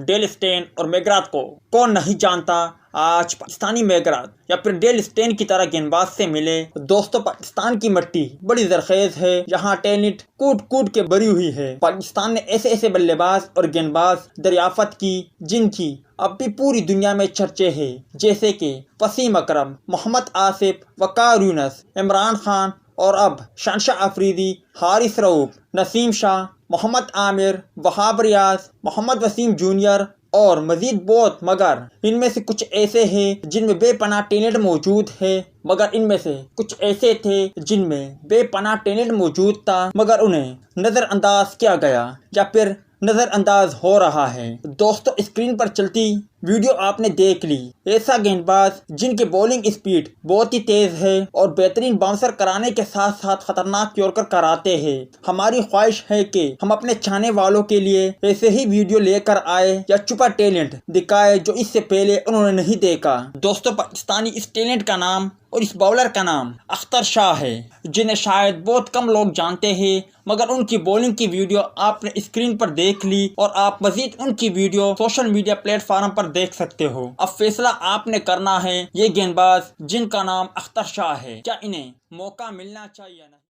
Dale Steyn और McGrath को कौन नहीं जानता। आज पाकिस्तानी मैकग्राथ या फिर डेल स्टेन की तरह गेंदबाज से मिले। दोस्तों, पाकिस्तान की मिट्टी बड़ी जरखेज है, यहाँ टैलेंट कूट कूट के भरी हुई है। पाकिस्तान ने ऐसे ऐसे बल्लेबाज और गेंदबाज दरियाफत की जिनकी अब भी पूरी दुनिया में चर्चे हैं, जैसे कि वसीम अकरम, मोहम्मद आसिफ, वकार यूनुस, इमरान खान और अब शहनशाह अफरीदी, हारिस रऊफ, नसीम शाह, मोहम्मद आमिर, वहाब रियाज, मोहम्मद वसीम जूनियर और मजीद बहुत। मगर इनमें से कुछ ऐसे हैं जिनमें बेपनाह टैलेंट मौजूद है, मगर इनमें से कुछ ऐसे थे जिनमें बेपनाह टैलेंट मौजूद था मगर उन्हें नजरअंदाज किया गया या फिर नजरअंदाज हो रहा है। दोस्तों, स्क्रीन पर चलती वीडियो आपने देख ली। ऐसा गेंदबाज जिनकी बॉलिंग स्पीड बहुत ही तेज है और बेहतरीन बाउंसर कराने के साथ साथ खतरनाक यॉर्कर कराते हैं। हमारी ख्वाहिश है कि हम अपने चाहने वालों के लिए ऐसे ही वीडियो लेकर आए या छुपा टैलेंट दिखाए जो इससे पहले उन्होंने नहीं देखा। दोस्तों, पाकिस्तानी इस टैलेंट का नाम और इस बॉलर का नाम अख्तर शाह है, जिन्हें शायद बहुत कम लोग जानते हैं, मगर उनकी बॉलिंग की वीडियो आपने स्क्रीन पर देख ली और आप मजीद उनकी वीडियो सोशल मीडिया प्लेटफॉर्म पर देख सकते हो। अब फैसला आपने करना है, ये गेंदबाज जिनका नाम अख्तर शाह है, क्या इन्हें मौका मिलना चाहिए या नहीं।